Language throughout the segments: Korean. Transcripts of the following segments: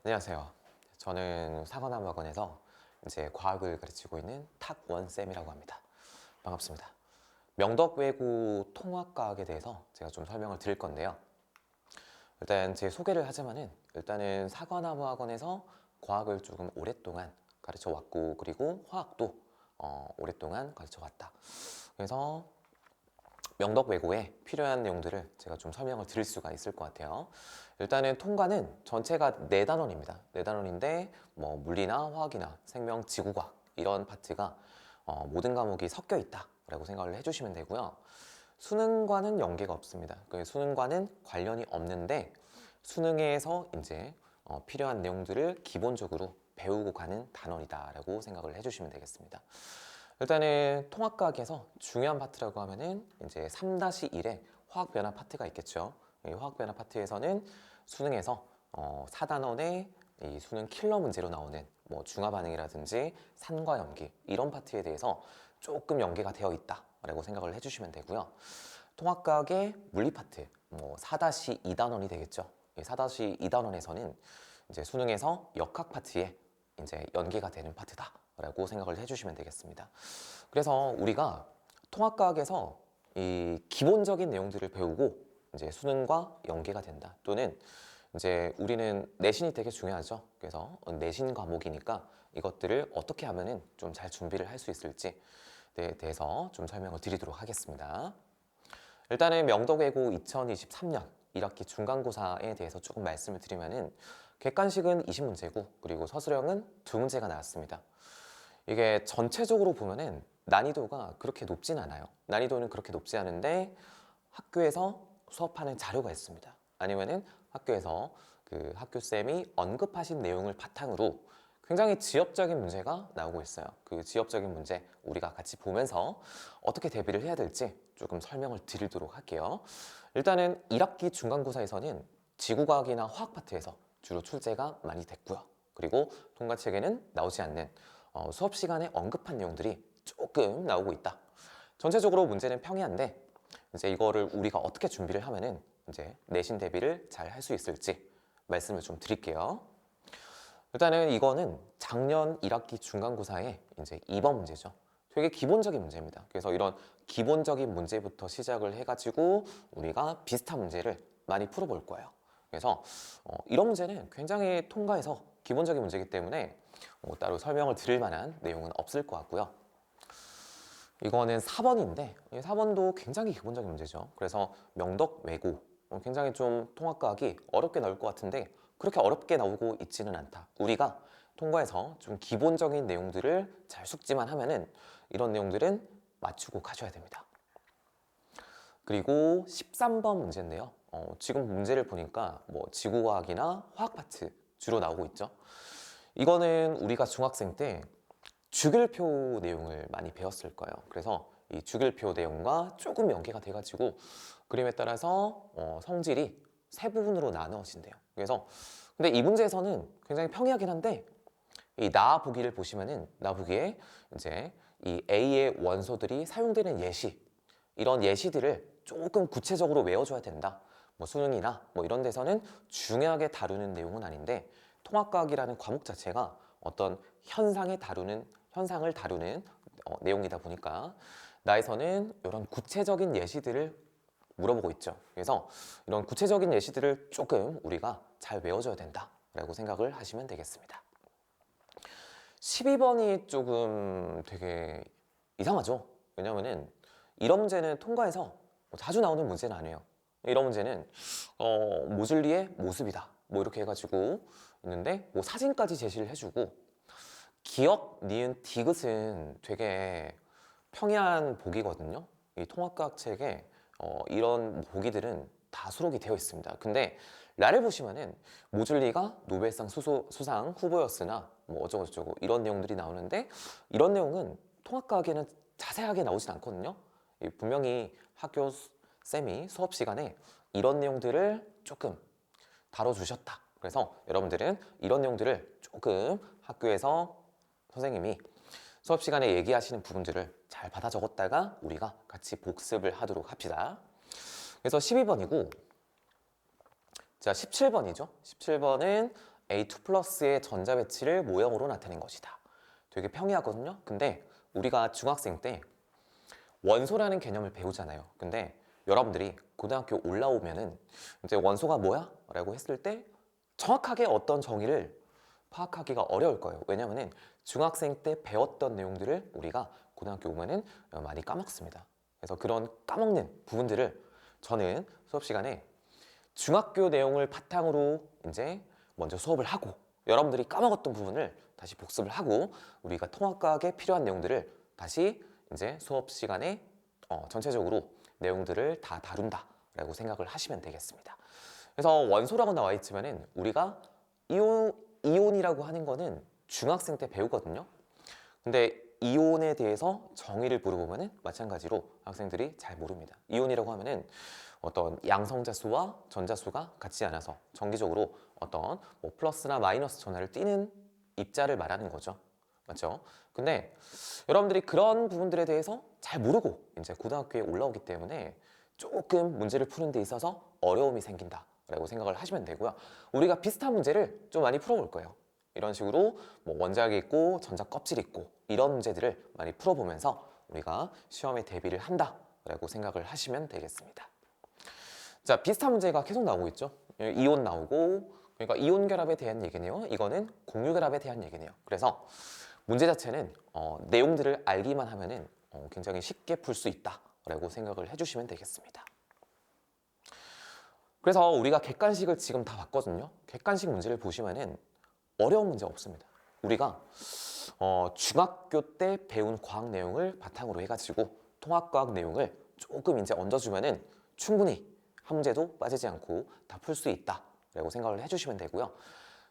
안녕하세요. 저는 사관학원에서 이제 과학을 가르치고 있는 탁원쌤이라고 합니다. 반갑습니다. 명덕외고 통합과학에 대해서 제가 좀 설명을 드릴 건데요. 일단 제 소개를 하자면은 일단은 사관학원에서 과학을 조금 오랫동안 가르쳐 왔고, 그리고 화학도 오랫동안 가르쳐 왔다. 그래서 명덕외고에 필요한 내용들을 제가 좀 설명을 드릴 수가 있을 것 같아요. 일단은 통과는 전체가 4단원입니다. 4단원인데 뭐 물리나 화학이나 생명, 지구과학 이런 파트가 모든 과목이 섞여 있다라고 생각을 해주시면 되고요. 수능과는 연계가 없습니다. 그 수능과는 관련이 없는데 수능에서 이제 필요한 내용들을 기본적으로 배우고 가는 단원이다라고 생각을 해주시면 되겠습니다. 일단은 통합과학에서 중요한 파트라고 하면은 이제 3-1의 화학 변화 파트가 있겠죠. 이 화학 변화 파트에서는 수능에서 4단원의 이 수능 킬러 문제로 나오는 뭐 중화 반응이라든지 산과 염기 이런 파트에 대해서 조금 연계가 되어 있다라고 생각을 해주시면 되고요. 통합과학의 물리 파트 뭐 4-2단원이 되겠죠. 이 4-2단원에서는 이제 수능에서 역학 파트에 이제 연계가 되는 파트다라고 생각을 해주시면 되겠습니다. 그래서 우리가 통합과학에서 이 기본적인 내용들을 배우고 이제 수능과 연계가 된다. 또는 이제 우리는 내신이 되게 중요하죠. 그래서 내신 과목이니까 이것들을 어떻게 하면은 좀 잘 준비를 할 수 있을지에 대해서 좀 설명을 드리도록 하겠습니다. 일단은 명덕외고 2023년 1학기 중간고사에 대해서 조금 말씀을 드리면은 객관식은 20문제고 그리고 서술형은 2문제가 나왔습니다. 이게 전체적으로 보면은 난이도가 그렇게 높진 않아요. 난이도는 그렇게 높지 않은데 학교에서 수업하는 자료가 있습니다. 아니면은 학교에서 그 학교쌤이 언급하신 내용을 바탕으로 굉장히 지엽적인 문제가 나오고 있어요. 그 지엽적인 문제 우리가 같이 보면서 어떻게 대비를 해야 될지 조금 설명을 드리도록 할게요. 일단은 1학기 중간고사에서는 지구과학이나 화학 파트에서 주로 출제가 많이 됐고요. 그리고 통과책에는 나오지 않는 수업 시간에 언급한 내용들이 조금 나오고 있다. 전체적으로 문제는 평이한데 이제 이거를 우리가 어떻게 준비를 하면은 이제 내신 대비를 잘 할 수 있을지 말씀을 좀 드릴게요. 일단은 이거는 작년 1학기 중간고사의 이제 2번 문제죠. 되게 기본적인 문제입니다. 그래서 이런 기본적인 문제부터 시작을 해가지고 우리가 비슷한 문제를 많이 풀어볼 거예요. 그래서 이런 문제는 굉장히 통과해서 기본적인 문제이기 때문에 따로 설명을 드릴 만한 내용은 없을 것 같고요. 이거는 4번인데 4번도 굉장히 기본적인 문제죠. 그래서 명덕외고 굉장히 좀 통합과학이 어렵게 나올 것 같은데 그렇게 어렵게 나오고 있지는 않다. 우리가 통과해서 좀 기본적인 내용들을 잘 숙지만 하면은 이런 내용들은 맞추고 가셔야 됩니다. 그리고 13번 문제인데요. 지금 문제를 보니까 뭐 지구과학이나 화학 파트 주로 나오고 있죠. 이거는 우리가 중학생 때 주길표 내용을 많이 배웠을 거예요. 그래서 이 주길표 내용과 조금 연계가 돼가지고 그림에 따라서 성질이 세 부분으로 나누어진대요. 그래서 근데 이 문제에서는 굉장히 평이하긴 한데 이 나 보기를 보시면은 나 보기에 이제 이 A의 원소들이 사용되는 예시 이런 예시들을 조금 구체적으로 외워줘야 된다. 뭐 수능이나 뭐 이런 데서는 중요하게 다루는 내용은 아닌데 통합과학이라는 과목 자체가 어떤 현상을 다루는 내용이다 보니까 나에서는 이런 구체적인 예시들을 물어보고 있죠. 그래서 이런 구체적인 예시들을 조금 우리가 잘 외워줘야 된다라고 생각을 하시면 되겠습니다. 12번이 조금 되게 이상하죠. 왜냐면은 이런 문제는 통과해서 자주 나오는 문제는 아니에요. 이런 문제는 모듈리의 모습이다. 뭐 이렇게 해가지고 있는데 뭐 사진까지 제시를 해주고 기억, 니은, 디귿은 되게 평이한 보기거든요. 이 통합과학 책에 이런 보기들은 다 수록이 되어 있습니다. 근데 라를 보시면은 모듈리가 노벨상 수상 후보였으나 뭐 어쩌고저쩌고 이런 내용들이 나오는데 이런 내용은 통합과학에는 자세하게 나오진 않거든요. 분명히 학교 쌤이 수업 시간에 이런 내용들을 조금 다뤄주셨다. 그래서 여러분들은 이런 내용들을 조금 학교에서 선생님이 수업 시간에 얘기하시는 부분들을 잘 받아 적었다가 우리가 같이 복습을 하도록 합시다. 그래서 12번이고 자 17번이죠. 17번은 A2 플러스의 전자 배치를 모형으로 나타낸 것이다. 되게 평이하거든요. 근데 우리가 중학생 때 원소라는 개념을 배우잖아요. 근데 여러분들이 고등학교 올라오면은 이제 원소가 뭐야? 라고 했을 때 정확하게 어떤 정의를 파악하기가 어려울 거예요. 왜냐면은 중학생 때 배웠던 내용들을 우리가 고등학교 오면은 많이 까먹습니다. 그래서 그런 까먹는 부분들을 저는 수업 시간에 중학교 내용을 바탕으로 이제 먼저 수업을 하고 여러분들이 까먹었던 부분을 다시 복습을 하고 우리가 통합과학에 필요한 내용들을 다시 이제 수업 시간에 전체적으로 내용들을 다 다룬다라고 생각을 하시면 되겠습니다. 그래서 원소라고 나와 있지만은 우리가 이온이라고 하는 거는 중학생 때 배우거든요. 근데 이온에 대해서 정의를 물어보면은 마찬가지로 학생들이 잘 모릅니다. 이온이라고 하면은 어떤 양성자수와 전자수가 같지 않아서 정기적으로 어떤 뭐 플러스나 마이너스 전하를 띠는 입자를 말하는 거죠. 맞죠? 근데 여러분들이 그런 부분들에 대해서 잘 모르고 이제 고등학교에 올라오기 때문에 조금 문제를 푸는 데 있어서 어려움이 생긴다라고 생각을 하시면 되고요. 우리가 비슷한 문제를 좀 많이 풀어볼 거예요. 이런 식으로 뭐 원자핵이 있고 전자 껍질이 있고 이런 문제들을 많이 풀어보면서 우리가 시험에 대비를 한다라고 생각을 하시면 되겠습니다. 자, 비슷한 문제가 계속 나오고 있죠. 이온 나오고, 그러니까 이온 결합에 대한 얘기네요. 이거는 공유 결합에 대한 얘기네요. 그래서 문제 자체는 내용들을 알기만 하면은 굉장히 쉽게 풀 수 있다라고 생각을 해주시면 되겠습니다. 그래서 우리가 객관식을 지금 다 봤거든요. 객관식 문제를 보시면은 어려운 문제 없습니다. 우리가 중학교 때 배운 과학 내용을 바탕으로 해가지고 통합과학 내용을 조금 이제 얹어주면은 충분히 한 문제도 빠지지 않고 다 풀 수 있다라고 생각을 해주시면 되고요.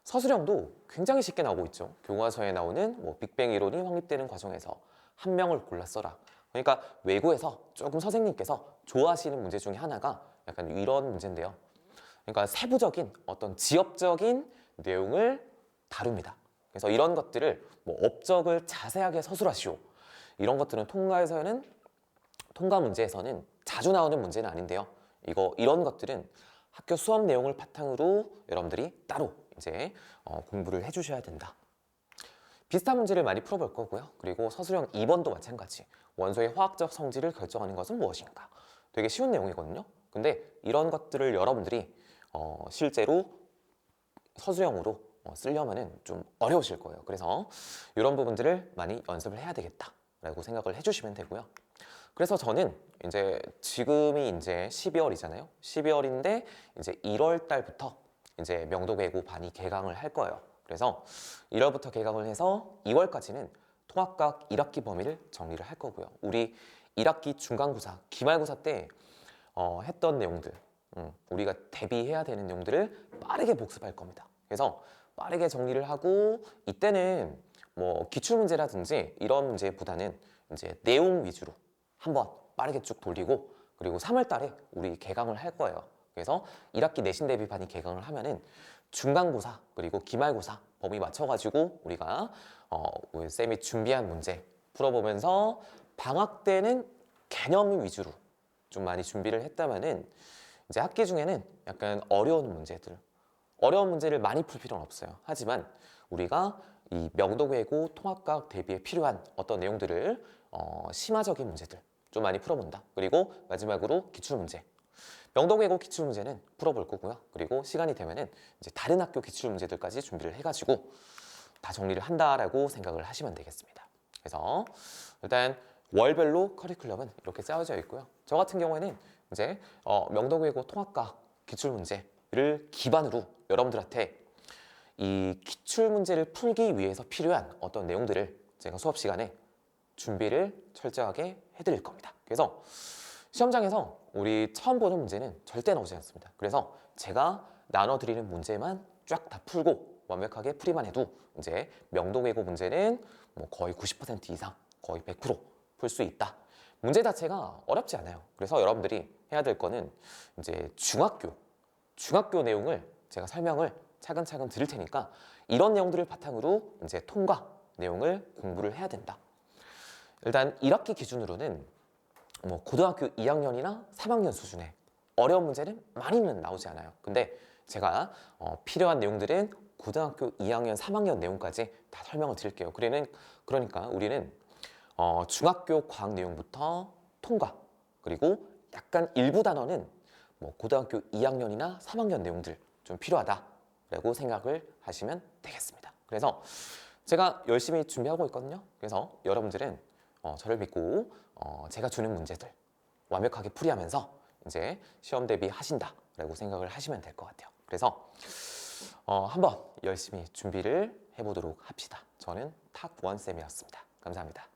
서술형도 굉장히 쉽게 나오고 있죠. 교과서에 나오는 뭐 빅뱅 이론이 확립되는 과정에서 한 명을 골라 써라. 그러니까 외고에서 조금 선생님께서 좋아하시는 문제 중에 하나가 약간 이런 문제인데요. 그러니까 세부적인 어떤 지엽적인 내용을 다룹니다. 그래서 이런 것들을 뭐 업적을 자세하게 서술하시오. 이런 것들은 통과 문제에서는 자주 나오는 문제는 아닌데요. 이런 것들은 학교 수업 내용을 바탕으로 여러분들이 따로 이제 공부를 해주셔야 된다. 비슷한 문제를 많이 풀어볼 거고요. 그리고 서술형 2번도 마찬가지. 원소의 화학적 성질을 결정하는 것은 무엇인가? 되게 쉬운 내용이거든요. 근데 이런 것들을 여러분들이 실제로 서술형으로 쓰려면은 좀 어려우실 거예요. 그래서 이런 부분들을 많이 연습을 해야 되겠다라고 생각을 해주시면 되고요. 그래서 저는 이제 지금이 이제 12월이잖아요. 12월인데 이제 1월 달부터 이제 명도외고 반이 개강을 할 거예요. 그래서 1월부터 개강을 해서 2월까지는 통합과학 1학기 범위를 정리를 할 거고요. 우리 1학기 중간고사, 기말고사 때 했던 내용들, 우리가 대비해야 되는 내용들을 빠르게 복습할 겁니다. 그래서 빠르게 정리를 하고 이때는 뭐 기출문제라든지 이런 문제보다는 이제 내용 위주로 한번 빠르게 쭉 돌리고 그리고 3월 달에 우리 개강을 할 거예요. 그래서 1학기 내신 대비반이 개강을 하면은 중간고사 그리고 기말고사 범위 맞춰가지고 우리가 우리 쌤이 준비한 문제 풀어보면서 방학 때는 개념 위주로 좀 많이 준비를 했다면은 이제 학기 중에는 약간 어려운 문제를 많이 풀 필요는 없어요. 하지만 우리가 이 명도외고 통합과학 대비에 필요한 어떤 내용들을 심화적인 문제들 좀 많이 풀어본다. 그리고 마지막으로 기출문제. 명도외고 기출문제는 풀어볼 거고요. 그리고 시간이 되면은 이제 다른 학교 기출문제들까지 준비를 해가지고 다 정리를 한다라고 생각을 하시면 되겠습니다. 그래서 일단 월별로 커리큘럼은 이렇게 짜여져 있고요. 저 같은 경우에는 이제 명도외고 통합과학 기출문제를 기반으로 여러분들한테 이 기출문제를 풀기 위해서 필요한 어떤 내용들을 제가 수업 시간에 준비를 철저하게 해드릴 겁니다. 그래서 시험장에서 우리 처음 보는 문제는 절대 나오지 않습니다. 그래서 제가 나눠드리는 문제만 쫙 다 풀고 완벽하게 풀이만 해도 이제 명도외고 문제는 뭐 거의 90% 이상, 거의 100%풀 수 있다. 문제 자체가 어렵지 않아요. 그래서 여러분들이 해야 될 거는 이제 중학교 내용을 제가 설명을 차근차근 드릴 테니까 이런 내용들을 바탕으로 이제 통과 내용을 공부를 해야 된다. 일단 1학기 기준으로는 뭐 고등학교 2학년이나 3학년 수준의 어려운 문제는 많이는 나오지 않아요. 근데 제가 필요한 내용들은 고등학교 2학년, 3학년 내용까지 다 설명을 드릴게요. 그러니까 우리는 중학교 과학 내용부터 통과, 그리고 약간 일부 단어는 뭐 고등학교 2학년이나 3학년 내용들 좀 필요하다라고 생각을 하시면 되겠습니다. 그래서 제가 열심히 준비하고 있거든요. 그래서 여러분들은 저를 믿고 제가 주는 문제들 완벽하게 풀이하면서 이제 시험 대비하신다라고 생각을 하시면 될 것 같아요. 그래서 한번 열심히 준비를 해보도록 합시다. 저는 탁원쌤이었습니다. 감사합니다.